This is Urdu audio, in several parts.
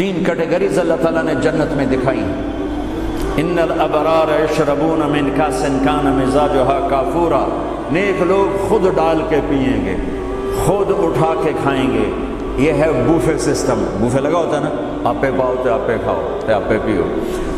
3 کیٹیگریز اللہ تعالیٰ نے جنت میں دکھائی. ان الابرار یشربون من کاس کان مزاجها کافورا. نیک لوگ خود ڈال کے پئیں گے، خود اٹھا کے کھائیں گے. یہ ہے بوفے سسٹم. بوفے لگا ہوتا ہے نا، آپ پہ پاؤ تو آپ پہ کھاؤ تو آپ پہ پیو.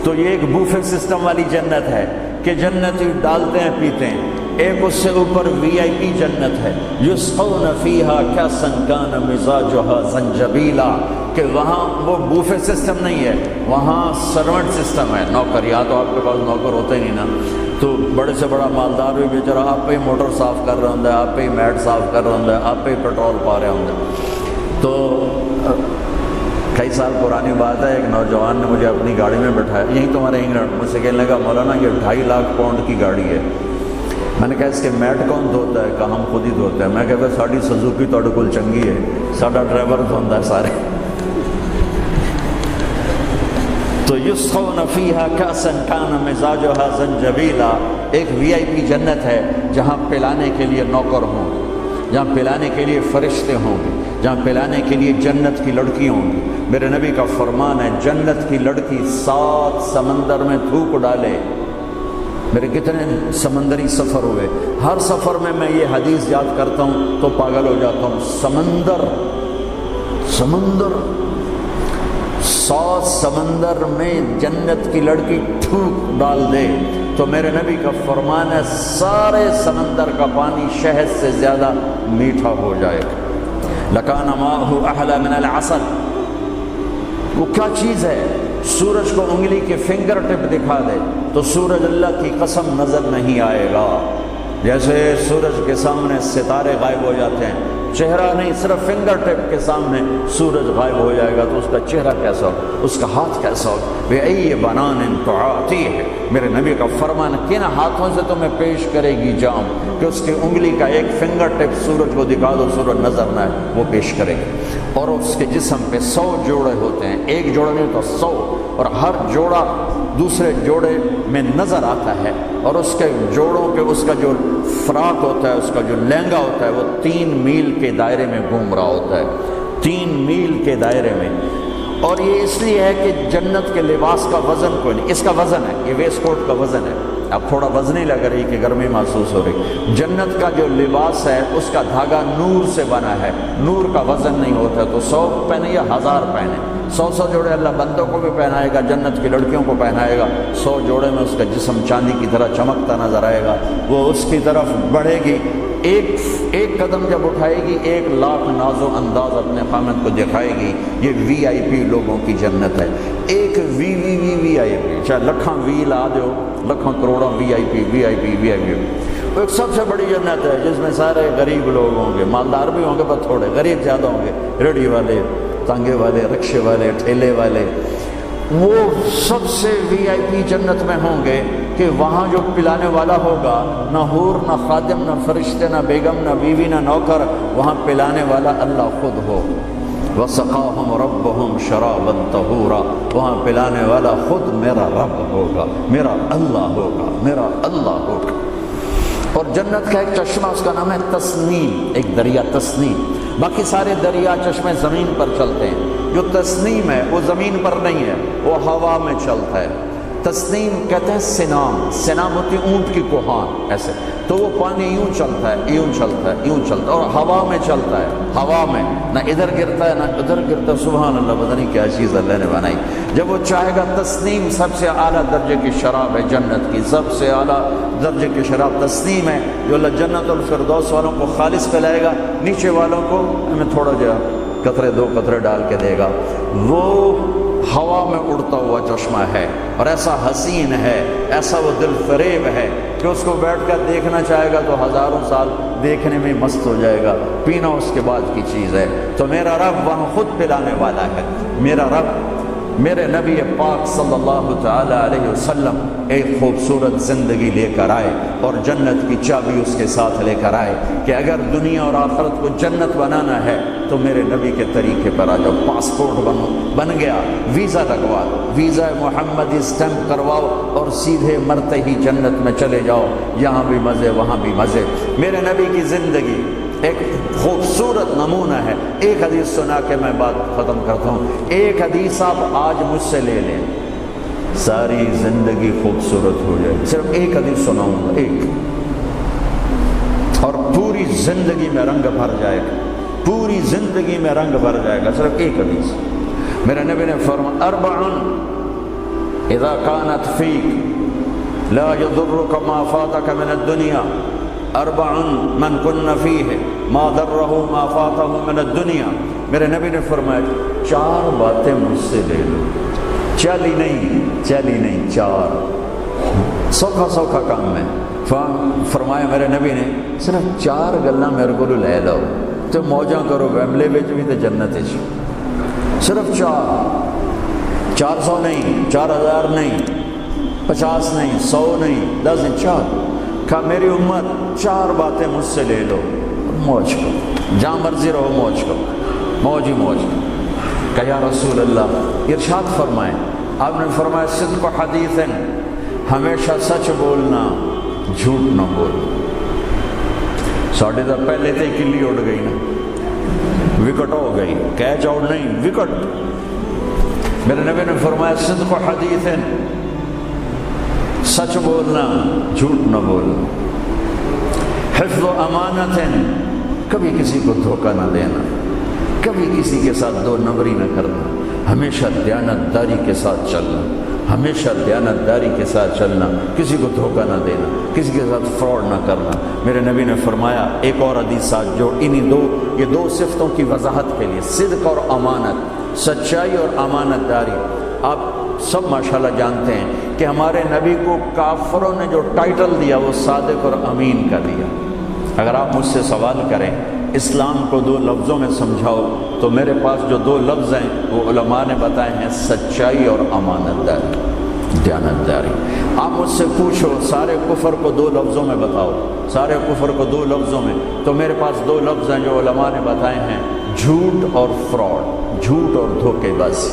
تو یہ ایک بوفے سسٹم والی جنت ہے کہ جنتی ڈالتے ہیں پیتے ہیں. ایک اس سے اوپر وی آئی پی جنت ہے، یسقون فیہا کأسا کان مزاجها زنجبیلا، کہ وہاں وہ بوفے سسٹم نہیں ہے، وہاں سرونٹ سسٹم ہے. نوکر، یہاں تو آپ کے پاس نوکر ہوتے نہیں نا، تو بڑے سے بڑا مالدار بھی بیچارہ آپ پہ ہی موٹر صاف کر رہا ہوں، آپ پہ ہی میٹ صاف کر رہا ہوں، آپ پہ ہی پیٹرول پا رہے ہوں. تو کئی سال پرانی بات ہے، ایک نوجوان نے مجھے اپنی گاڑی میں بٹھایا، یہیں تمہارے انگلینڈ، مجھ سے کہنے لگا مولانا یہ 2.5 لاکھ پاؤنڈ کی گاڑی ہے. میں نے کہا اس کے میٹ کون دھوتا ہے؟ کہا ہم خود ہی دھوتے ہیں. میں کہتا ساڑی سزوکی تو کل چنگی ہے، ساڑا ڈرائیور دھوندا ہے سارے. تو یسقون فیہا کأسا کان مزاجها زنجبیلا، ایک وی آئی پی جنت ہے جہاں پلانے کے لیے نوکر ہوں گے، جہاں پلانے کے لیے فرشتے ہوں گے، جہاں پلانے کے لیے جنت کی لڑکی ہوں گی. میرے نبی کا فرمان ہے جنت کی لڑکی 7 سمندر میں تھوک ڈالے. میرے کتنے سمندری سفر ہوئے، ہر سفر میں میں یہ حدیث یاد کرتا ہوں تو پاگل ہو جاتا ہوں. سمندر 100 سمندر میں جنت کی لڑکی تھوک ڈال دے تو میرے نبی کا فرمان ہے سارے سمندر کا پانی شہد سے زیادہ میٹھا ہو جائے گا. لکان ماءہ احلی من العسل. وہ کیا چیز ہے؟ سورج کو انگلی کے فنگر ٹپ دکھا دے تو سورج اللہ کی قسم نظر نہیں آئے گا. جیسے سورج کے سامنے ستارے غائب ہو جاتے ہیں، چہرہ نہیں، صرف فنگر ٹپ کے سامنے سورج غائب ہو جائے گا تو اس کا چہرہ کیسا ہو، اس کا ہاتھ کیسا ہو. بِأَيِّ بَنَانٍ تُعَاطِيهِ. میرے نبی کا فرمان کن ہاتھوں سے تمہیں پیش کرے گی جام کہ اس کی انگلی کا ایک فنگر ٹپ سورج کو دکھا دو، سورج نظر نہ آئے، وہ پیش کرے گی. اور اس کے جسم پہ 100 جوڑے ہوتے ہیں، ایک جوڑا نہیں تو 100، اور ہر جوڑا دوسرے جوڑے میں نظر آتا ہے. اور اس کے جوڑوں کے اس کا جو فراق ہوتا ہے، اس کا جو لہنگا ہوتا ہے، وہ 3 میل کے دائرے میں گھوم رہا ہوتا ہے، 3 میل کے دائرے میں. اور یہ اس لیے ہے کہ جنت کے لباس کا وزن کوئی نہیں، اس کا وزن ہے، یہ ویسٹ کوٹ کا وزن ہے. اب تھوڑا وزنی لگ رہی کہ گرمی محسوس ہو رہی. جنت کا جو لباس ہے اس کا دھاگا نور سے بنا ہے، نور کا وزن نہیں ہوتا. تو 100 پہنے یا 1000 پہنے، 100 جوڑے اللہ بندوں کو بھی پہنائے گا، جنت کی لڑکیوں کو پہنائے گا. 100 جوڑے میں اس کا جسم چاندی کی طرح چمکتا نظر آئے گا. وہ اس کی طرف بڑھے گی، ایک قدم جب اٹھائے گی 1 لاکھ ناز و انداز اپنے خامد کو دکھائے گی. یہ وی آئی پی لوگوں کی جنت ہے. ایک وی آئی پی، چاہے لکھاں وی لا دو، لکھاں کروڑوں وی آئی پی. ایک سب سے بڑی جنت ہے جس میں سارے غریب لوگ ہوں گے، مالدار بھی ہوں گے پر تھوڑے، غریب زیادہ ہوں گے، ریڑھی والے، تانگے والے، رکشے والے، ٹھیلے والے. وہ سب سے وی آئی پی جنت میں ہوں گے کہ وہاں جو پلانے والا ہوگا، نہ حور، نہ خادم، نہ فرشتے، نہ بیگم، نہ بیوی، نہ نوکر، وہاں پلانے والا اللہ خود ہو. وَسَقَاهُمْ رَبُّهُمْ شَرَابًا طَهُورًا. وہاں پلانے والا خود میرا رب ہوگا، میرا اللہ ہوگا، میرا اللہ ہوگا. اور جنت کا ایک چشمہ، اس کا نام ہے تسنیم، ایک دریا تسنیم. باقی سارے دریا چشمے زمین پر چلتے ہیں، جو تسنیم ہے وہ زمین پر نہیں ہے، وہ ہوا میں چلتا ہے. تسنیم کہتے ہیں سنام ہوتی اونٹ کی کوہان، ایسے تو وہ پانی یوں چلتا ہے، یوں چلتا ہے، یوں چلتا ہے، اور ہوا میں چلتا ہے. ہوا میں نہ ادھر گرتا ہے نہ ادھر گرتا ہے. سبحان اللہ، پتہ نہیں کیا چیز اللہ نے بنائی. جب وہ چاہے گا، تسنیم سب سے اعلیٰ درجے کی شراب ہے جنت کی، سب سے اعلیٰ درجے کی شراب تسنیم ہے جو اللہ جنت الفردوس والوں کو خالص پلائے گا، نیچے والوں کو ہمیں تھوڑا جا قطرے 2 قطرے ڈال کے دے گا. وہ ہوا میں اڑتا ہوا چشمہ ہے اور ایسا حسین ہے، ایسا وہ دل فریب ہے کہ اس کو بیٹھ کر دیکھنا چاہے گا تو ہزاروں سال دیکھنے میں مست ہو جائے گا. پینا اس کے بعد کی چیز ہے. تو میرا رب وہاں خود پلانے والا ہے. میرا رب، میرے نبی پاک صلی اللہ تعالی علیہ وسلم ایک خوبصورت زندگی لے کر آئے اور جنت کی چابی اس کے ساتھ لے کر آئے کہ اگر دنیا اور آخرت کو جنت بنانا ہے تو میرے نبی کے طریقے پر آ جاؤ. پاسپورٹ بن گیا، ویزا لگوا، ویزا محمدی اسٹمپ کرواؤ اور سیدھے مرتے ہی جنت میں چلے جاؤ. یہاں بھی مزے، وہاں بھی مزے. میرے نبی کی زندگی ایک خوبصورت نمونہ ہے. ایک حدیث سنا کے میں بات ختم کرتا ہوں. ایک حدیث آپ آج مجھ سے لے لیں، ساری زندگی خوبصورت ہو جائے. صرف ایک حدیث سناؤں گا، ایک، اور پوری زندگی میں رنگ بھر جائے گا، پوری زندگی میں رنگ بھر جائے گا. صرف ایک حدیث. میرے نبی نے فرمایا اربع اذا كانت فيك لا يضرك ما فاتك من الدنيا، اربع من كن فيه ما ضره ما فاته من الدنيا. میرے نبی نے فرمایا 4 باتیں مجھ سے لے لو. چلی نہیں 4 سوکھا کام ہے. فرمایا میرے نبی نے صرف 4 گلاں میرے کو لے لو تو موجاں کرو ویملے وچ بھی تے جنت وچ. صرف 400 نہیں، 4000 نہیں، 50 نہیں، 100 نہیں، 10 نہیں، 4. کہا میری امت 4 باتیں مجھ سے لے لو، موج کرو، جہاں مرضی رہو موج کرو، موج ہی موج کرو. کہ یا رسول اللہ، ارشاد فرمائیں. آپ نے فرمایا صدق حدیث، ہمیشہ سچ بولنا، جھوٹ نہ بولنا. ساڑھے تو پہلے تو کلی اڑ گئی نا، وکٹ ہو گئی، کیچ آؤٹ نہیں، وکٹ. میرے نبی نے فرمایا صدق حدیث، سچ بولنا، جھوٹ نہ بولنا. حفظ و امانت، کبھی کسی کو دھوکہ نہ دینا، کبھی کسی کے ساتھ 2 نمبری نہ کرنا، ہمیشہ دیانتداری کے ساتھ چلنا، ہمیشہ دیانتداری کے ساتھ چلنا، کسی کو دھوکہ نہ دینا، کسی کے ساتھ فراڈ نہ کرنا. میرے نبی نے فرمایا ایک اور حدیث جو یہ 2 صفتوں کی وضاحت کے لیے، صدق اور امانت، سچائی اور امانت داری. آپ سب ماشاءاللہ جانتے ہیں کہ ہمارے نبی کو کافروں نے جو ٹائٹل دیا وہ صادق اور امین کا دیا. اگر آپ مجھ سے سوال کریں اسلام کو 2 لفظوں میں سمجھاؤ تو میرے پاس جو 2 لفظ ہیں وہ علماء نے بتائے ہیں، سچائی اور امانت داری، دیانتداری. آپ مجھ سے پوچھو سارے کفر کو 2 لفظوں میں بتاؤ، سارے کفر کو 2 لفظوں میں، تو میرے پاس 2 لفظ ہیں جو علماء نے بتائے ہیں، جھوٹ اور فراڈ، جھوٹ اور دھوکے بازی.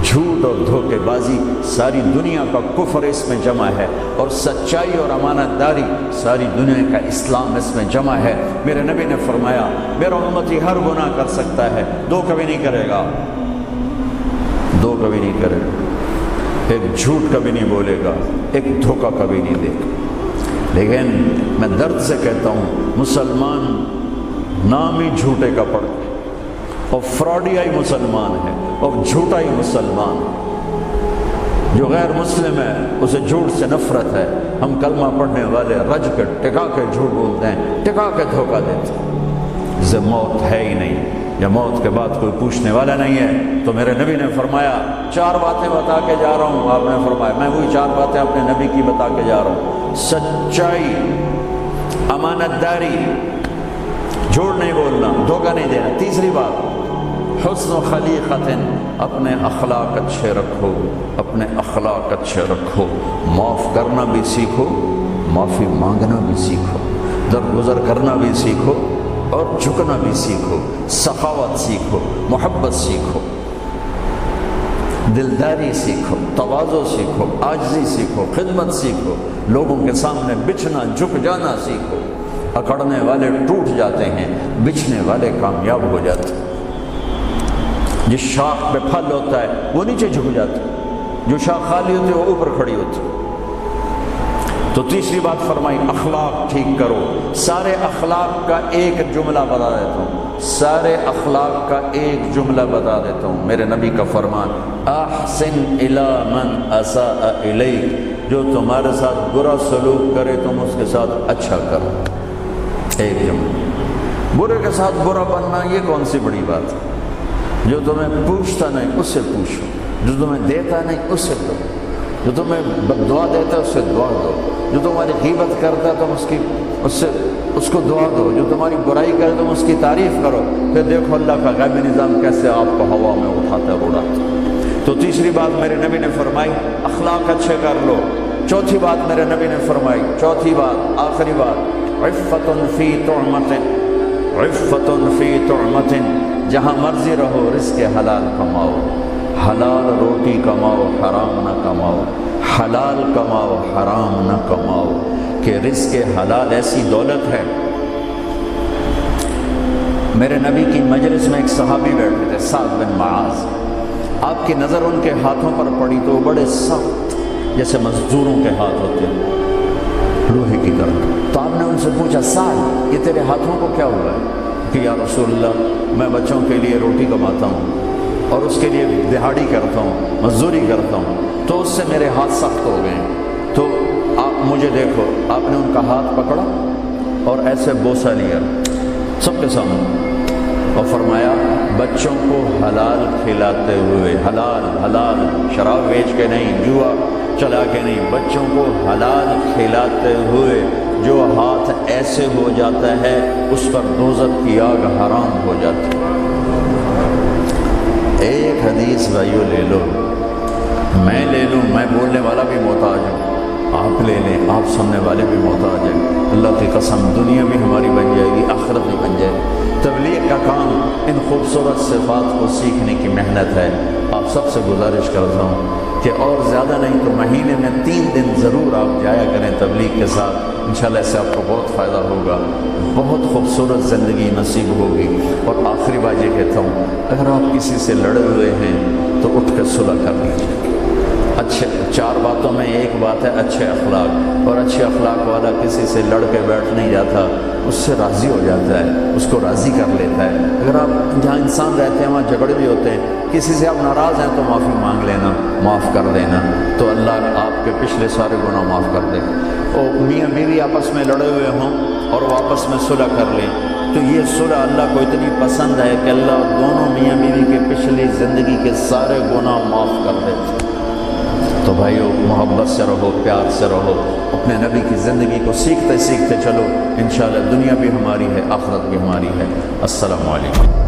جھوٹ اور دھوکے بازی ساری دنیا کا کفر اس میں جمع ہے، اور سچائی اور امانت داری ساری دنیا کا اسلام اس میں جمع ہے. میرے نبی نے فرمایا میرا امتی ہر گناہ کر سکتا ہے، 2 کبھی نہیں کرے گا، 2 کبھی نہیں کرے گا. ایک جھوٹ کبھی نہیں بولے گا، ایک دھوکہ کبھی نہیں دے گا. لیکن میں درد سے کہتا ہوں مسلمان نام ہی جھوٹے کا پڑ گیا، اور فراڈیا ہی مسلمان ہے، اور جھوٹا ہی مسلمان. جو غیر مسلم ہے اسے جھوٹ سے نفرت ہے. ہم کلمہ پڑھنے والے رج کے ٹکا کے جھوٹ بولتے ہیں، ٹکا کے دھوکہ دیتے ہیں. جسے موت ہے ہی نہیں یا موت کے بعد کوئی پوچھنے والا نہیں ہے. تو میرے نبی نے فرمایا 4 باتیں بتا کے جا رہا ہوں. آپ نے فرمایا میں وہی 4 باتیں اپنے نبی کی بتا کے جا رہا ہوں. سچائی، امانت داری، جھوٹ نہیں بولنا، دھوکہ نہیں دینا. تیسری بات حسن و خلیقت، اپنے اخلاق اچھے رکھو، اپنے اخلاق اچھے رکھو. معاف کرنا بھی سیکھو، معافی مانگنا بھی سیکھو، درگزر کرنا بھی سیکھو، اور جھکنا بھی سیکھو. سخاوت سیکھو، محبت سیکھو، دلداری سیکھو، تواضع سیکھو، عاجزی سیکھو، خدمت سیکھو. لوگوں کے سامنے بچھنا، جھک جانا سیکھو. اکڑنے والے ٹوٹ جاتے ہیں، بچھنے والے کامیاب ہو جاتے ہیں. جس شاخ پہ پھل ہوتا ہے وہ نیچے جھک جاتا ہے، جو شاخ خالی ہوتی ہے وہ اوپر کھڑی ہوتی ہے. تو تیسری بات فرمائی اخلاق ٹھیک کرو. سارے اخلاق کا ایک جملہ بتا دیتا ہوں، سارے اخلاق کا ایک جملہ بتا دیتا ہوں. میرے نبی کا فرمان احسن الی من اساء الیک، جو تمہارے ساتھ برا سلوک کرے تم اس کے ساتھ اچھا کرو. ایک جملہ. برے کے ساتھ برا بننا یہ کون سی بڑی بات ہے؟ جو تمہیں پوچھتا نہیں اس سے پوچھو، جو تمہیں دیتا نہیں اس سے دو، جو تمہیں دعا دیتا ہے اس سے دعا دو، جو تمہاری غیبت کرتا ہے تم اس کو دعا دو، جو تمہاری برائی کرے تم اس کی تعریف کرو. پھر دیکھو اللہ کا غیبی نظام کیسے آپ کو ہوا میں اٹھاتا ہے، اڑاتا. تو تیسری بات میرے نبی نے فرمائی اخلاق اچھے کر لو. چوتھی بات میرے نبی نے فرمائی، چوتھی بات آخری بات، عفت فی طعمت، عفت فی طعمت، جہاں مرضی رہو رزق حلال کماؤ، حلال روٹی کماؤ، حرام نہ کماؤ، حلال کماؤ، حرام نہ کماؤ. کہ رزق حلال ایسی دولت ہے میرے نبی کی مجلس میں ایک صحابی بیٹھے تھے، سعد بن معاذ۔ آپ کی نظر ان کے ہاتھوں پر پڑی تو وہ بڑے سخت جیسے مزدوروں کے ہاتھ ہوتے ہیں، لوہے کی طرح۔ تو آپ نے ان سے پوچھا، سعد یہ تیرے ہاتھوں کو کیا ہوا ہے؟ کہ یا رسول اللہ میں بچوں کے لیے روٹی کماتا ہوں اور اس کے لیے دہاڑی کرتا ہوں، مزدوری کرتا ہوں، تو اس سے میرے ہاتھ سخت ہو گئے ہیں، تو آپ مجھے دیکھو۔ آپ نے ان کا ہاتھ پکڑا اور ایسے بوسہ لیا سب کے سامنے اور فرمایا بچوں کو حلال کھلاتے ہوئے، حلال حلال، شراب بیچ کے نہیں، جوا چلا کے نہیں، بچوں کو حلال کھلاتے ہوئے جو ہاتھ ایسے ہو جاتا ہے اس پر دوزخ کی آگ حرام ہو جاتی ہے۔ ایک حدیث بھائیو لے لو، میں لے لوں، میں بولنے والا بھی محتاج ہوں، آپ لے لیں، آپ سننے والے بھی محتاج ہیں۔ اللہ کی قسم دنیا بھی ہماری بن جائے گی، آخرت بھی بن جائے گی۔ تبلیغ کا کام ان خوبصورت صفات کو سیکھنے کی محنت ہے۔ آپ سب سے گزارش کرتا ہوں کہ اور زیادہ نہیں تو مہینے میں 3 دن ضرور آپ جایا کریں تبلیغ کے ساتھ، انشاءاللہ اس سے آپ کو بہت فائدہ ہوگا، بہت خوبصورت زندگی نصیب ہوگی۔ اور آخری بات یہ کہتا ہوں، اگر آپ کسی سے لڑے ہوئے ہیں تو اٹھ کے صلح کر لیجیے۔ اچھے 4 باتوں میں ایک بات ہے اچھے اخلاق، اور اچھے اخلاق والا کسی سے لڑ کے بیٹھ نہیں جاتا، اس سے راضی ہو جاتا ہے، اس کو راضی کر لیتا ہے۔ اگر آپ جہاں انسان رہتے ہیں وہاں جھگڑے بھی ہوتے ہیں، کسی سے آپ ناراض ہیں تو معافی مانگ لینا، معاف کر دینا، تو اللہ آپ کے پچھلے سارے گناہ معاف کر دے۔ اور میاں بیوی آپس میں لڑے ہوئے ہوں اور وہ آپس میں صلح کر لیں تو یہ صلح اللہ کو اتنی پسند ہے کہ اللہ دونوں میاں بیوی کے پچھلی زندگی کے سارے گناہ معاف کر دیتے۔ تو بھائیو محبت سے رہو، پیار سے رہو، اپنے نبی کی زندگی کو سیکھتے سیکھتے چلو، انشاءاللہ دنیا بھی ہماری ہے، آخرت بھی ہماری ہے۔ السلام علیکم۔